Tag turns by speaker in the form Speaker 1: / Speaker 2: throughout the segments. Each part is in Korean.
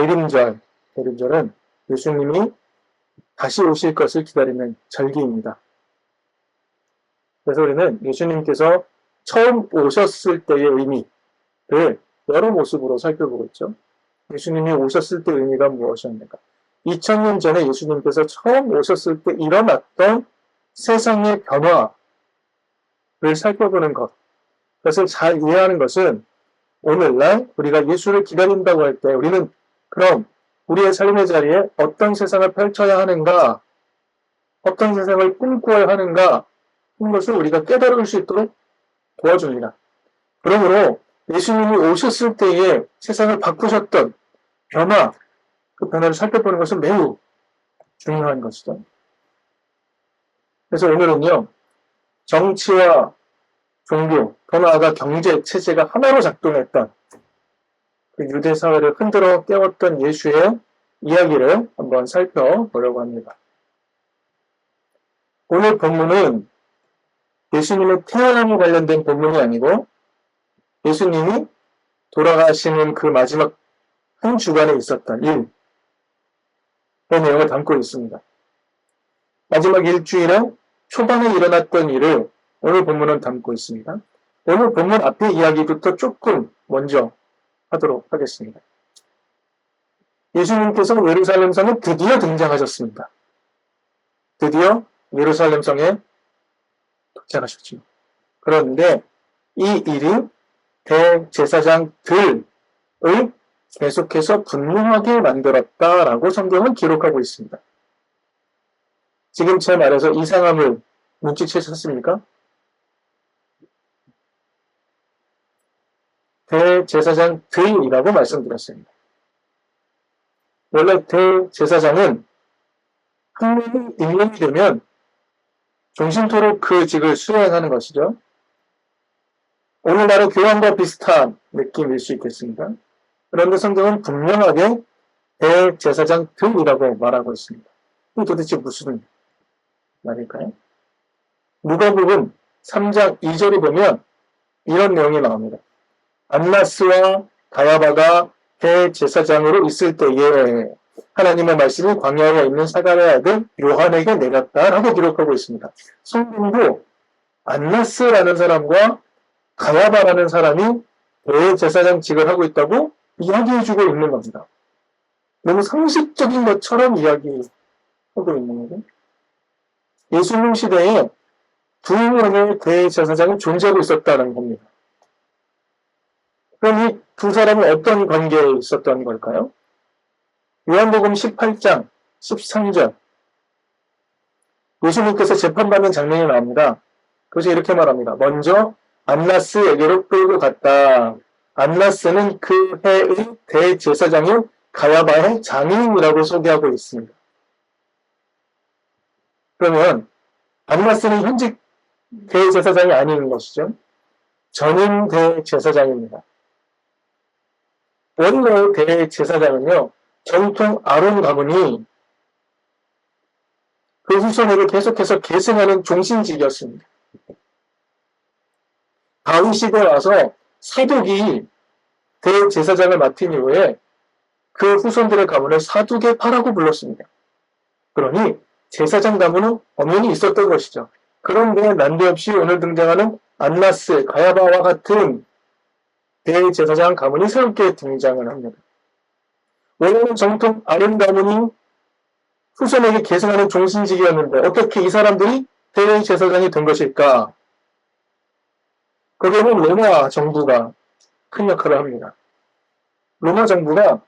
Speaker 1: 대림절은 예수님이 다시 오실 것을 기다리는 절기입니다. 그래서 우리는 예수님께서 처음 오셨을 때의 의미를 여러 모습으로 살펴보고 있죠. 예수님이 오셨을 때의 의미가 무엇이었는가? 2000년 전에 예수님께서 처음 오셨을 때 일어났던 세상의 변화를 살펴보는 것. 그것을 잘 이해하는 것은 오늘날 우리가 예수를 기다린다고 할 때 우리는 그럼 우리의 삶의 자리에 어떤 세상을 펼쳐야 하는가, 어떤 세상을 꿈꾸어야 하는가 하는 것을 우리가 깨달을 수 있도록 도와줍니다. 그러므로 예수님이 오셨을 때에 세상을 바꾸셨던 변화, 그 변화를 살펴보는 것은 매우 중요한 것이죠. 그래서 오늘은요, 정치와 종교, 더 나아가 경제, 체제가 하나로 작동했던 그 유대 사회를 흔들어 깨웠던 예수의 이야기를 한번 살펴보려고 합니다. 오늘 본문은 예수님의 태어남에 관련된 본문이 아니고 예수님이 돌아가시는 그 마지막 한 주간에 있었던 일, 그 내용을 담고 있습니다. 마지막 일주일에 초반에 일어났던 일을 오늘 본문은 담고 있습니다. 오늘 본문 앞의 이야기부터 조금 먼저 하도록 하겠습니다. 예수님께서 예루살렘 성에 드디어 등장하셨습니다. 드디어 예루살렘 성에 도착하셨죠. 그런데 이 일이 대제사장들을 계속해서 분노하게 만들었다라고 성경은 기록하고 있습니다. 지금 제 말에서 이상함을 눈치채셨습니까? 대제사장들이라고 말씀드렸습니다. 원래 대제사장은 한 명이 임명이 되면 종신토록 그 직을 수행하는 것이죠. 오늘날의 교황과 비슷한 느낌일 수 있겠습니다. 그런데 성경은 분명하게 대제사장들이라고 말하고 있습니다. 이게 도대체 무슨 말일까요? 누가복음 3장 2절에 보면 이런 내용이 나옵니다. 안나스와 가야바가 대제사장으로 있을 때에 하나님의 말씀이 광야에 있는 사가랴의 아들 요한에게 내렸다라고 기록하고 있습니다. 성경도 안나스라는 사람과 가야바라는 사람이 대제사장직을 하고 있다고 이야기해주고 있는 겁니다. 너무 상식적인 것처럼 이야기하고 있는 거죠. 예수님 시대에 두 명의 대제사장이 존재하고 있었다는 겁니다. 그럼 이 두 사람은 어떤 관계에 있었던 걸까요? 요한복음 18장 13절 예수님께서 재판받는 장면이 나옵니다. 그래서 이렇게 말합니다. 먼저 안나스에게로 끌고 갔다. 안나스는 그 해의 대제사장인 가야바의 장인이라고 소개하고 있습니다. 그러면 안나스는 현직 대제사장이 아닌 것이죠. 전임 대제사장입니다. 원래 대제사장은요, 정통 아론 가문이 그 후손에게 계속해서 계승하는 종신직이었습니다. 다윗 시대에 와서 사독이 대제사장을 맡은 이후에 그 후손들의 가문을 사두개파라고 불렀습니다. 그러니 제사장 가문은 엄연히 있었던 것이죠. 그런데 난데없이 오늘 등장하는 안나스, 가야바와 같은 대제사장 가문이 새롭게 등장을 합니다. 원래는 정통 아론 가문이 후손에게 계승하는 종신직이었는데 어떻게 이 사람들이 대제사장이 된 것일까? 거기에는 로마 정부가 큰 역할을 합니다. 로마 정부가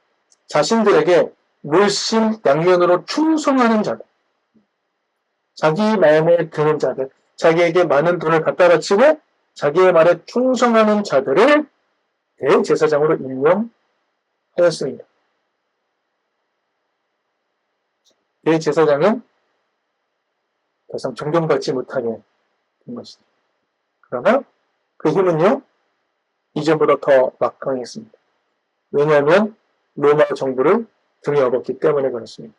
Speaker 1: 자신들에게 물심양면으로 충성하는 자들, 자기 마음에 드는 자들, 자기에게 많은 돈을 갖다 바치고 자기의 말에 충성하는 자들을 대제사장으로 임명하였습니다. 대제사장은 더 이상 존경받지 못하게 된 것이죠. 그러나 그 힘은요, 이전보다 더 막강했습니다. 왜냐하면 로마 정부를 등에 업었기 때문에 그렇습니다.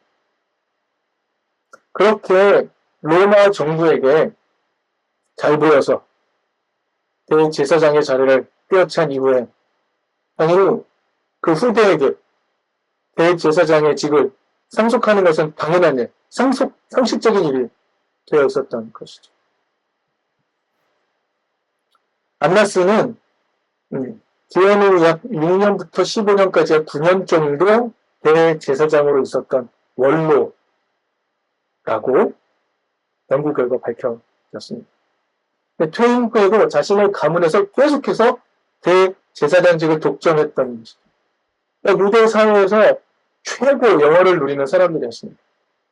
Speaker 1: 그렇게 로마 정부에게 잘 보여서 대제사장의 자리를 빼앗은 이후에 당연히 그 후대에게 대제사장의 직을 상속하는 것은 당연한 일, 상식적인 일이 되어 있었던 것이죠. 안나스는 기원 후 약 6년부터 15년까지 약 9년 정도 대제사장으로 있었던 원로라고 연구 결과 밝혀졌습니다. 퇴임 후에도 자신의 가문에서 계속해서 대제사장직을 독점했던 것이죠. 유대 사회에서 최고 영어를 누리는 사람들이었습니다.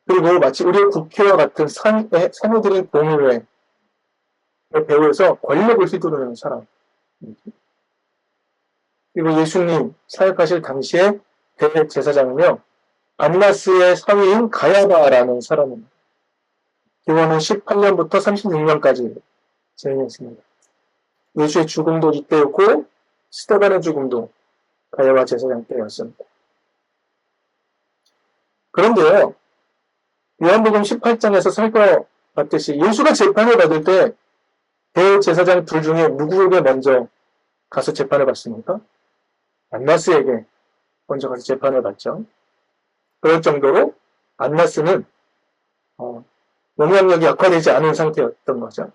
Speaker 1: 그리고 마치 우리의 국회와 같은 사무들의 공의회 배후에서 권력을 휘두르는 사람. 그리고 예수님 사역하실 당시에 대제사장은요, 안나스의 사위인 가야바라는 사람입니다. 기원은 18년부터 36년까지 재임했습니다. 예수의 죽음도 이때였고 스데반의 죽음도 가야바 제사장 때였습니다. 그런데요, 요한복음 18장에서 살펴봤듯이 예수가 재판을 받을 때 대제사장 둘 중에 누구에게 먼저 가서 재판을 받습니까? 안나스에게 먼저 가서 재판을 받죠. 그럴 정도로 안나스는 영향력이 약화되지 않은 상태였던 거죠.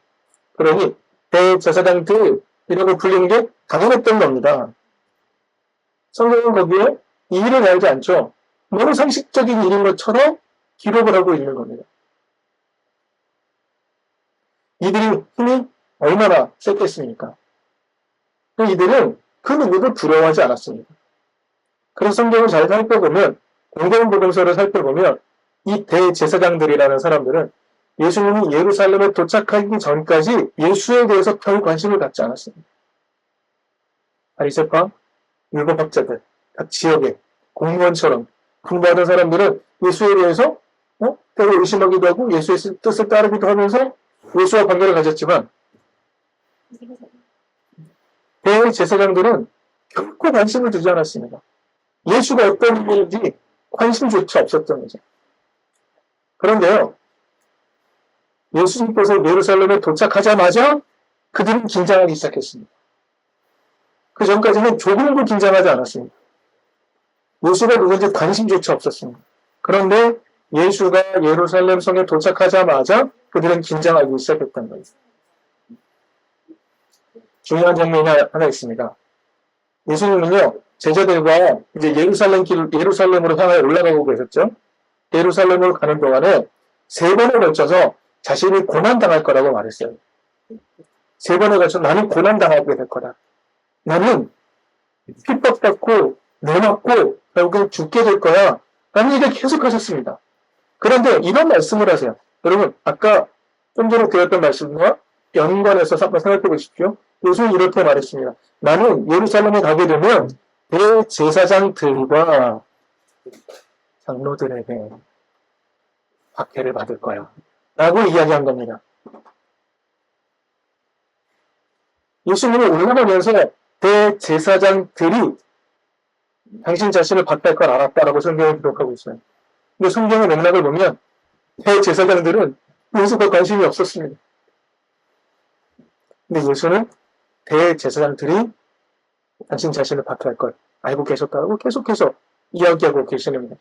Speaker 1: 그러니 대제사장들이라고 불리는 게 당연했던 겁니다. 성경은 거기에 이 일을 알지 않죠. 너무 상식적인 일인 것처럼 기록을 하고 있는 겁니다. 이들이 힘이 얼마나 셌겠습니까? 이들은 그 누구도 두려워하지 않았습니다. 그래서 성경을 잘 살펴보면, 공동복음서를 살펴보면 이 대제사장들이라는 사람들은 예수님이 예루살렘에 도착하기 전까지 예수에 대해서 별 관심을 갖지 않았습니다. 바리새파, 율법학자들, 각 지역의 공무원처럼 공부하던 사람들은 예수에 대해서 때로 의심하기도 하고 예수의 뜻을 따르기도 하면서 예수와 관계를 가졌지만 대제사장들은 결코 관심을 두지 않았습니다. 예수가 어떤 분인지 관심조차 없었던 거죠. 그런데요, 예수님께서 예루살렘에 도착하자마자 그들은 긴장하기 시작했습니다. 그 전까지는 조금도 긴장하지 않았습니다. 예수가 누군지 관심조차 없었습니다. 그런데 예수가 예루살렘 성에 도착하자마자 그들은 긴장하기 시작했던 거예요. 중요한 장면이 하나 있습니다. 예수님은요, 제자들과 이제 예루살렘으로 향해 올라가고 계셨죠. 예루살렘으로 가는 동안에 3번에 걸쳐서 자신이 고난당할 거라고 말했어요. 3번에 걸쳐서 나는 고난당하게 될 거다. 나는 핍박받고 내맞고 결국엔 죽게 될 거야. 라는 얘기를 계속 하셨습니다. 그런데 이런 말씀을 하세요. 여러분, 아까 좀 전에 드렸던 말씀과 연관해서 한번 생각해 보십시오. 예수는 이렇게 말했습니다. 나는 예루살렘에 가게 되면 대제사장들과 장로들에게 박해를 받을 거야. 라고 이야기한 겁니다. 예수님이 올라가면서 대제사장들이 당신 자신을 박해할 걸 알았다라고 성경을 기록하고 있어요. 근데 성경의 맥락을 보면 대제사장들은 예수가 관심이 없었습니다. 근데 예수는 대제사장들이 당신 자신을 박해할 걸 알고 계셨다고 계속해서 이야기하고 계시는 겁니다.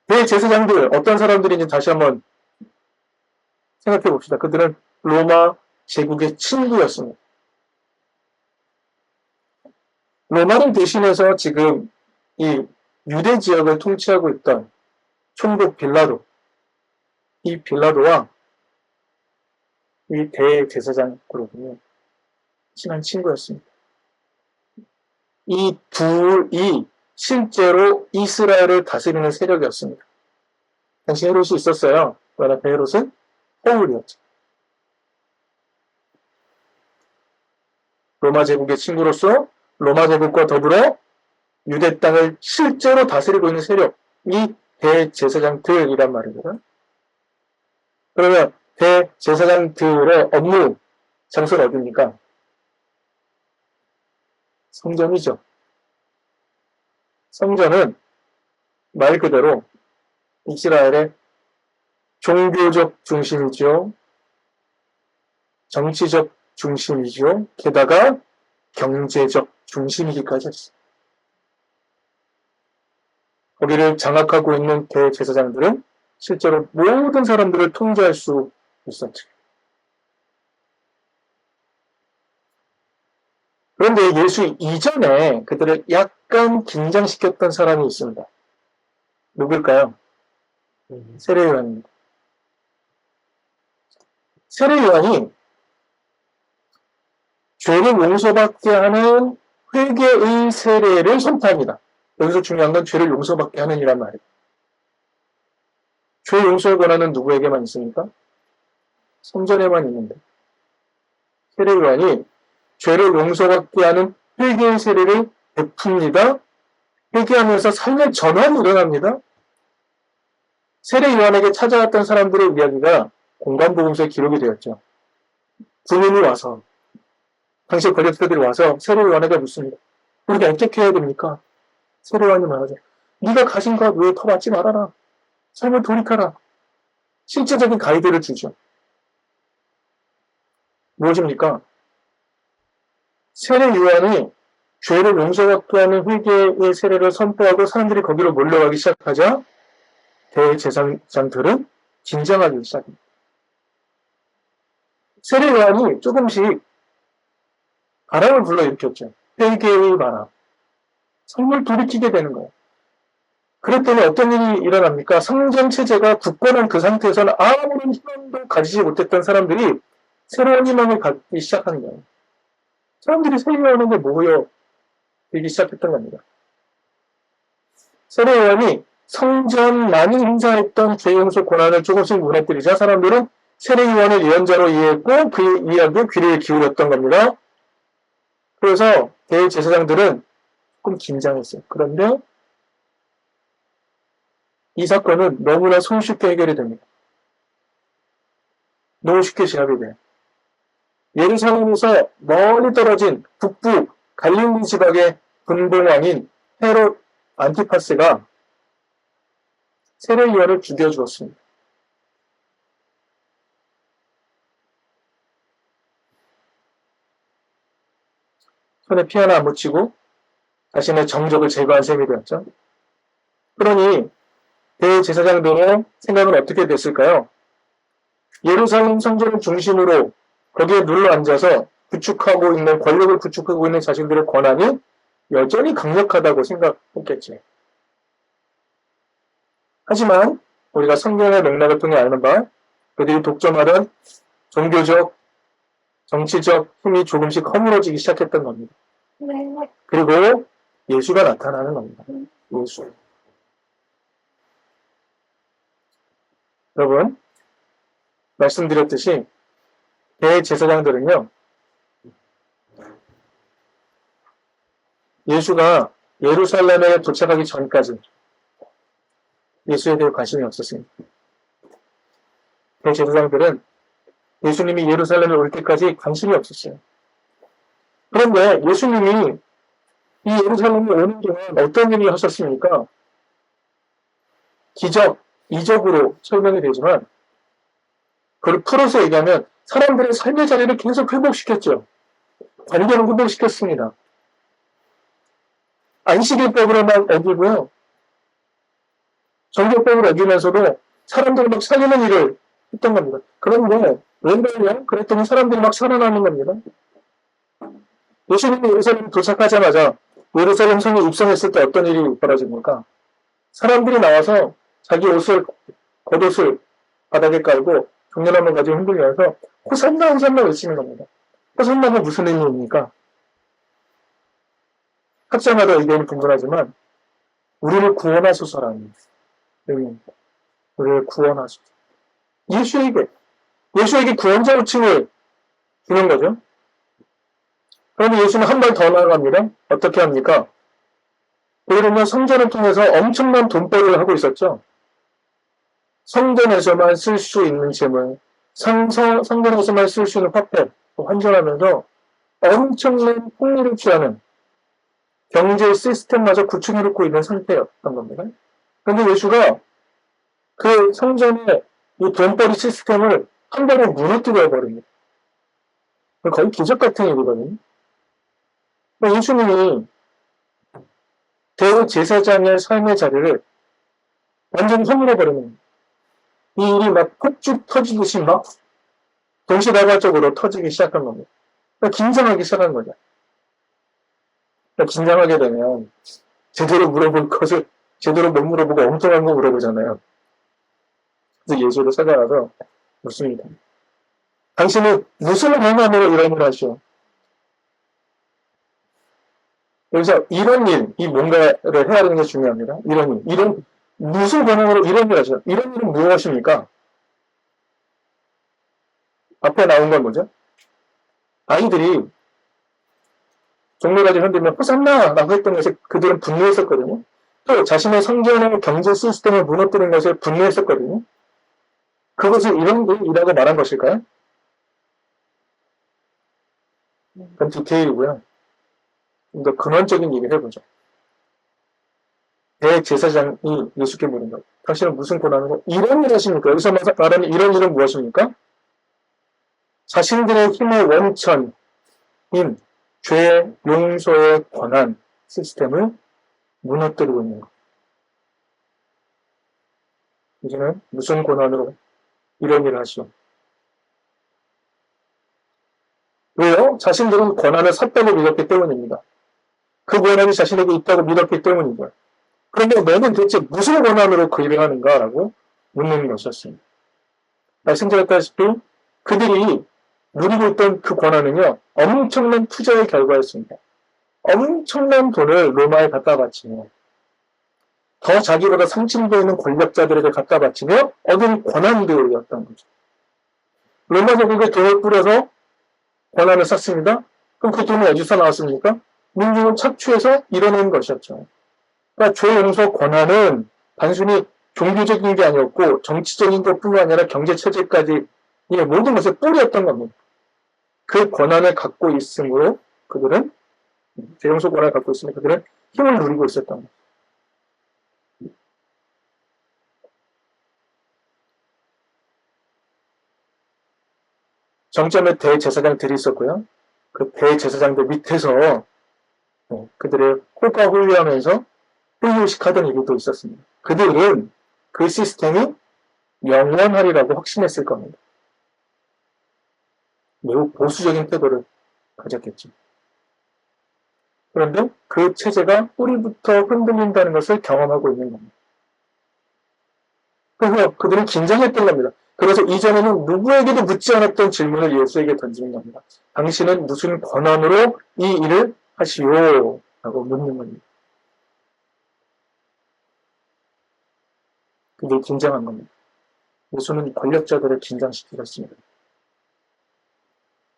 Speaker 1: 대제사장들 어떤 사람들인지 다시 한번 생각해 봅시다. 그들은 로마 제국의 친구였습니다. 로마를 대신해서 지금 이 유대 지역을 통치하고 있던 총독 빌라도, 이 빌라도와 이 대제사장 그룹은요, 친한 친구였습니다. 이 둘이 실제로 이스라엘을 다스리는 세력이었습니다. 당시 헤롯이 있었어요. 그러나 그 헤롯은 허울이었죠. 로마 제국의 친구로서 로마 제국과 더불어 유대 땅을 실제로 다스리고 있는 세력이 대제사장들이란 말입니다. 그러면 대제사장들의 업무 장소는 어디입니까? 성전이죠. 성전은 말 그대로 이스라엘의 종교적 중심이죠. 정치적 중심이죠. 게다가 경제적 중심이기까지 했습니다. 거기를 장악하고 있는 대제사장들은 실제로 모든 사람들을 통제할 수 있었죠. 그런데 예수 이전에 그들을 약간 긴장시켰던 사람이 있습니다. 누굴까요? 세례 요한입니다. 세례 요한이 죄를 용서받게 하는 회개의 세례를 선포합니다. 여기서 중요한 건 죄를 용서받게 하는 이란 말이에요. 죄 용서의 권한은 누구에게만 있습니까? 성전에만 있는데. 세례 요한이 죄를 용서받게 하는 회개의 세례를 베풉니다. 회개하면서 삶의 전환이 일어납니다. 세례 요한에게 찾아왔던 사람들의 이야기가 공관복음서에 기록이 되었죠. 군인이 와서, 당시 권력자들이 와서 세례 요한에게 묻습니다. 우리가 어떻게 해야 됩니까? 세례 요한이 말하죠. 네가 가진 것 왜 더 받지 말아라. 삶을 돌이켜라. 실제적인 가이드를 주죠. 무엇입니까? 세례 요한이 죄를 용서받게 하는 회개의 세례를 선포하고 사람들이 거기로 몰려가기 시작하자 대제사장들은 긴장하기 시작합니다. 세례 요한이 조금씩 바람을 불러일으켰죠. 회개의 바람. 삶을 돌이키게 되는 거예요. 그랬더니 어떤 일이 일어납니까? 성전 체제가 굳건한 그 상태에서는 아무런 희망도 가지지 못했던 사람들이 새로운 희망을 갖기 시작하는 거예요. 사람들이 세례 요한에게 모여들기 시작했던 겁니다. 세례 요한이 성전만이 행사했던 죄 용서 권한을 조금씩 무너뜨리자 사람들은 세례 요한을 예언자로 이해했고 그의 이야기에 귀를 기울였던 겁니다. 그래서 대제사장들은 조금 긴장했어요. 그런데 이 사건은 너무나 손쉽게 해결이 됩니다. 너무 쉽게 진압이 돼요. 예루살렘에서 멀리 떨어진 북부 갈릴리 지방의 분봉왕인 헤롯 안티파스가 세례 요한을 죽여 주었습니다. 손에 피 하나 안 묻히고 자신의 정적을 제거한 셈이 되었죠. 그러니 대제사장들의 생각은 어떻게 됐을까요? 예루살렘 성전을 중심으로 거기에 눌러 앉아서 구축하고 있는 권력을 구축하고 있는 자신들의 권한이 여전히 강력하다고 생각했겠지. 하지만 우리가 성경의 맥락을 통해 아는 바 그들이 독점하던 종교적, 정치적 힘이 조금씩 허물어지기 시작했던 겁니다. 그리고 예수가 나타나는 겁니다. 예수. 여러분, 말씀드렸듯이 대제사장들은요, 예수가 예루살렘에 도착하기 전까지 예수에 대해 관심이 없었습니다. 대제사장들은 예수님이 예루살렘에 올 때까지 관심이 없었어요. 그런데 예수님이 이 예루살렘에 오는 동안 어떤 일을 하셨습니까? 기적, 이적으로 설명이 되지만 그걸 풀어서 얘기하면 사람들의 삶의 자리를 계속 회복시켰죠. 관계를 회복시켰습니다. 안식일법으로만 어기고요. 정교법을 어기면서도 사람들을 막 살리는 일을 했던 겁니다. 그런데 웬걸요? 그랬더니 사람들이 막 살아나는 겁니다. 예수님이 예루살렘에 도착하자마자 예루살렘 성에 입성했을 때 어떤 일이 벌어집니까? 사람들이 나와서 자기 겉옷을 바닥에 깔고 종려나무 가지고 흔들면서 호산나 호산나 외치는 겁니다. 호산나가 무슨 의미입니까? 학자마다 의견이 분분하지만 우리를 구원하소서라는 의미입니다. 우리를 구원하소서. 예수에게 구원자 호칭을 주는 거죠. 그러면 예수는 한 발 더 나아갑니다. 어떻게 합니까? 그러면 성전을 통해서 엄청난 돈벌이를 하고 있었죠. 성전에서만 쓸 수 있는 재물, 성전에서만 쓸 수 있는 화폐, 환전하면서 엄청난 폭리를 취하는 경제 시스템마저 구축해놓고 있는 상태였던 겁니다. 그런데 예수가 그 성전의 이 돈벌이 시스템을 한 번에 무너뜨려 버립니다. 거의 기적 같은 일이거든요. 예수님이 대제사장의 삶의 자리를 완전히 허물어버리는 거예요. 이 일이 막 폭죽 터지듯이 막 동시다발적으로 터지기 시작한 겁니다. 그러니까 긴장하기 시작한 거죠. 그러니까 긴장하게 되면 제대로 물어볼 것을 제대로 못 물어보고 엉뚱한 거 물어보잖아요. 그래서 예수를 찾아가서 묻습니다. 당신은 무슨 방법으로 이런 일을 하시오? 여기서 이런 일, 이 뭔가를 해야 되는 게 중요합니다. 이런 일, 이런 무슨 방법으로 이런 일을 하시오? 이런 일은 무엇입니까? 앞에 나온 건 뭐죠? 아이들이 종로가지 흔들면 호산나! 라고 했던 것에 그들은 분노했었거든요. 또 자신의 성전의 경제 시스템을 무너뜨린 것에 분노했었거든요. 그것을 이런 일이라고 말한 것일까요? 그건 디테일이고요. 좀 더 근원적인 얘기를 해보죠. 대제사장이 예수께 물은 것. 당신은 무슨 고난으로 이런 일을 하십니까? 여기서 말하는 이런 일은 무엇입니까? 자신들의 힘의 원천인 죄 용서의 권한 시스템을 무너뜨리고 있는 것. 이제는 무슨 권한으로 이런 일을 하시오? 왜요? 자신들은 권한을 샀다고 믿었기 때문입니다. 그 권한이 자신에게 있다고 믿었기 때문이고요. 그런데 너는 대체 무슨 권한으로 그 일을 하는가라고 묻는 것이었습니다. 말씀드렸다시피 그들이 누리고 있던 그 권한은요, 엄청난 투자의 결과였습니다. 엄청난 돈을 로마에 갖다 바치며 더 자기보다 상층되어 있는 권력자들에게 갖다 바치며 얻은 권한들이었던 거죠. 로마 제국에 돈을 뿌려서 권한을 샀습니다. 그럼 그 돈은 어디서 나왔습니까? 민중은 착취해서 이뤄낸 것이었죠. 그러니까 죄 용서 권한은 단순히 종교적인 게 아니었고 정치적인 것뿐만 아니라 경제체제까지 모든 것의 뿌리였던 겁니다. 그 권한을 갖고 있으므로 그들은 죄 용서 권한을 갖고 있으면 그들은 힘을 누리고 있었던 겁니다. 정점에 대제사장들이 있었고요. 그 대제사장들 밑에서 그들의 호가 훈련하면서 훈육식하던 일도 있었습니다. 그들은 그 시스템이 영원하리라고 확신했을 겁니다. 매우 보수적인 태도를 가졌겠죠. 그런데 그 체제가 뿌리부터 흔들린다는 것을 경험하고 있는 겁니다. 그래서 그들은 긴장했던 겁니다. 그래서 이전에는 누구에게도 묻지 않았던 질문을 예수에게 던지는 겁니다. 당신은 무슨 권한으로 이 일을 하시오? 라고 묻는 겁니다. 그게 긴장한 겁니다. 예수는 권력자들을 긴장시키셨습니다.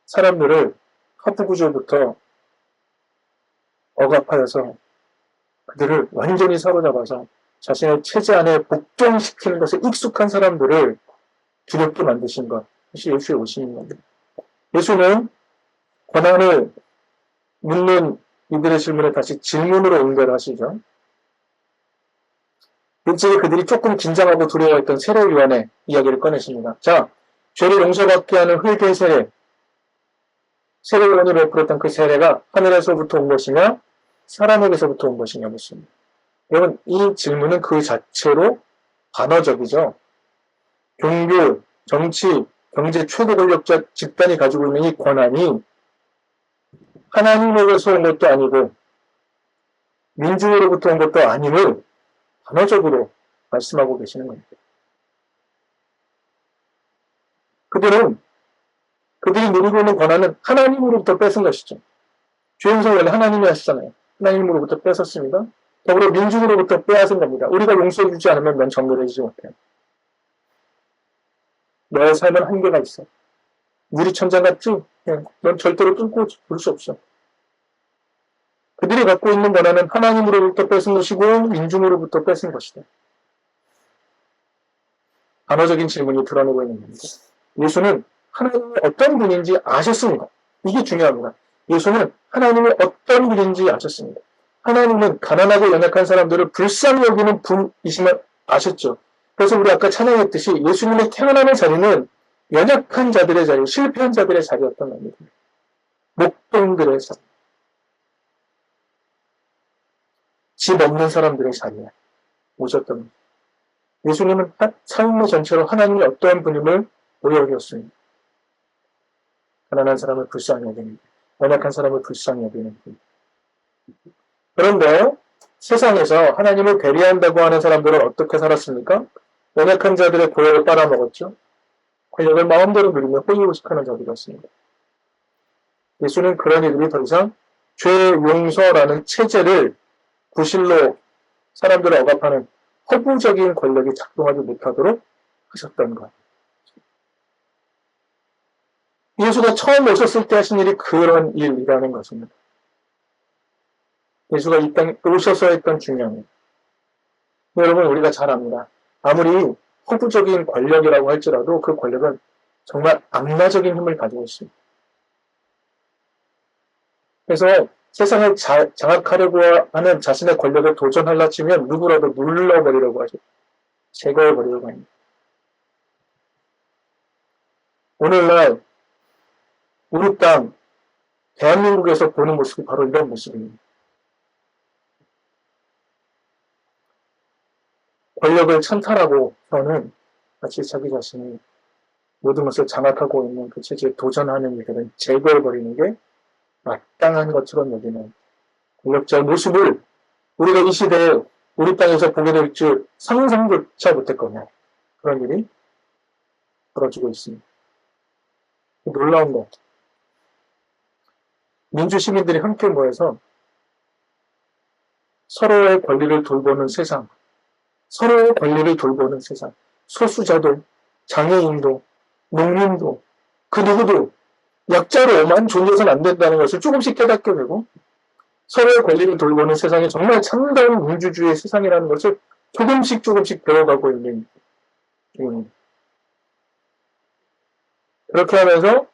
Speaker 1: 사람들을 하부구조부터 억압하여서 그들을 완전히 사로잡아서 자신의 체제 안에 복종시키는 것에 익숙한 사람들을 두렵게 만드신 것. 사실 예수의 오심인 겁니다. 예수는 권한을 묻는 이들의 질문에 다시 질문으로 응대하시죠. 일찍이 그들이 조금 긴장하고 두려워했던 세례요한의 이야기를 꺼내십니다. 자, 죄를 용서받게 하는 회개 세례. 세례요한이 베풀었던 그 세례가 하늘에서부터 온 것이냐, 사람에게서부터 온 것이냐 묻습니다. 여러분, 이 질문은 그 자체로 반어적이죠. 종교, 정치, 경제 최고 권력자 집단이 가지고 있는 이 권한이 하나님에게서 온 것도 아니고 민중으로부터 온 것도 아님을 반어적으로 말씀하고 계시는 겁니다. 그들이 누리고 있는 권한은 하나님으로부터 뺏은 것이죠. 죄용서 원래 하나님이 하시잖아요. 하나님으로부터 뺏었습니다. 더불어 민중으로부터 빼앗은 겁니다. 우리가 용서해주지 않으면 넌 정결해지지 못해. 너의 삶은 한계가 있어. 유리천장 같지? 넌 절대로 뚫고 볼 수 없어. 그들이 갖고 있는 권한은 하나님으로부터 뺏은 것이고 민중으로부터 뺏은 것이다. 단어적인 질문이 드러내고 있는 겁니다. 예수는 하나님이 어떤 분인지 아셨습니다. 이게 중요합니다. 예수는 하나님이 어떤 분인지 아셨습니다. 하나님은 가난하고 연약한 사람들을 불쌍히 여기는 분이심을 아셨죠. 그래서 우리 아까 찬양했듯이 예수님의 태어나는 자리는 연약한 자들의 자리, 실패한 자들의 자리였던 겁니다. 목동들의 자리. 집 없는 사람들의 자리에 오셨던 거예요. 예수님은 삶의 전체로 하나님이 어떠한 분임을 보여주었습니다. 가난한 사람을 불쌍히 여기는, 연약한 사람을 불쌍히 여기는 분. 그런데 세상에서 하나님을 배려한다고 하는 사람들은 어떻게 살았습니까? 연약한 자들의 고역을 빨아먹었죠. 권력을 마음대로 누리며 호의호식하는 자들이었습니다. 예수는 그런 이들이 더 이상 죄 용서라는 체제를 구실로 사람들을 억압하는 허구적인 권력이 작동하지 못하도록 하셨던 것. 예수가 처음 오셨을 때 하신 일이 그런 일이라는 것입니다. 예수가 이 땅에 오셔서 했던 중요한 일. 여러분, 우리가 잘 압니다. 아무리 허구적인 권력이라고 할지라도 그 권력은 정말 악마적인 힘을 가지고 있습니다. 그래서 세상을 장악하려고 하는 자신의 권력을 도전하려 치면 누구라도 눌러버리려고 하죠. 제거해버리려고 합니다. 오늘날 우리 땅, 대한민국에서 보는 모습이 바로 이런 모습입니다. 권력을 찬탈하고 저는 마치 자기 자신이 모든 것을 장악하고 있는 그 체제에 도전하는 일들은 제거해버리는 게 마땅한 것처럼 여기는 권력자의 모습을 우리가 이 시대에 우리 땅에서 보게 될 줄 상상조차 못했거든요. 그런 일이 벌어지고 있습니다. 놀라운 것. 민주시민들이 함께 모여서 서로의 권리를 돌보는 세상, 서로의 권리를 돌보는 세상, 소수자도, 장애인도, 농민도, 그 누구도 약자로만 존재해서는 안 된다는 것을 조금씩 깨닫게 되고 서로의 권리를 돌보는 세상이 정말 참다운 민주주의의 세상이라는 것을 조금씩 배워가고 있는 중입니다. 그렇게 하면서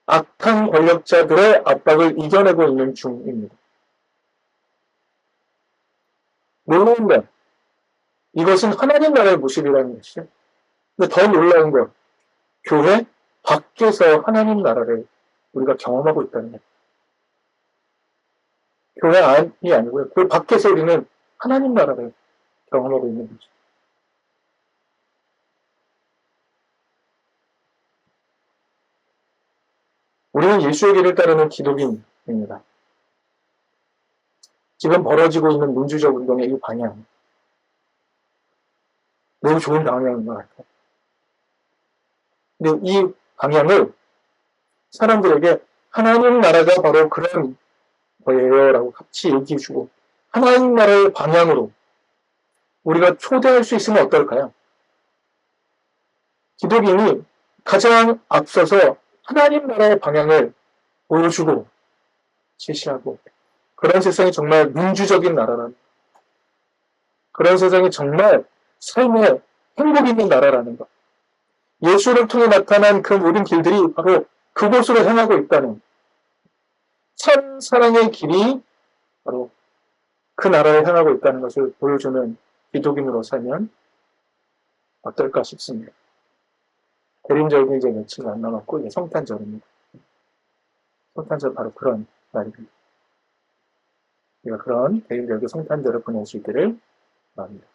Speaker 1: 악한 권력자들의 압박을 이겨내고 있는 중입니다. 놀라운 것, 이것은 하나님 나라의 모습이라는 것이죠. 근데 더 놀라운 것, 교회 밖에서 하나님 나라를 우리가 경험하고 있다는 것. 교회 안이 아니고요. 그 밖에서 우리는 하나님 나라를 경험하고 있는 거죠. 우리는 예수의 길을 따르는 기독인입니다. 지금 벌어지고 있는 민주적 운동의 이 방향, 매우 좋은 방향인 것 같아요. 근데 이 방향을 사람들에게 하나님 나라가 바로 그런 거예요 라고 같이 얘기해주고 하나님 나라의 방향으로 우리가 초대할 수 있으면 어떨까요? 기독인이 가장 앞서서 하나님 나라의 방향을 보여주고 제시하고 그런 세상이 정말 민주적인 나라라는 그런 세상이 정말 삶에 행복 있는 나라라는 것. 예수를 통해 나타난 그 모든 길들이 바로 그곳으로 향하고 있다는 참 사랑의 길이 바로 그 나라에 향하고 있다는 것을 보여주는 기독인으로 살면 어떨까 싶습니다. 대림절기 이제 며칠 안 남았고 이제 성탄절입니다. 성탄절 바로 그런 날입니다. 우리가 그런 대림절기 성탄절을 보낼 수 있기를 바랍니다.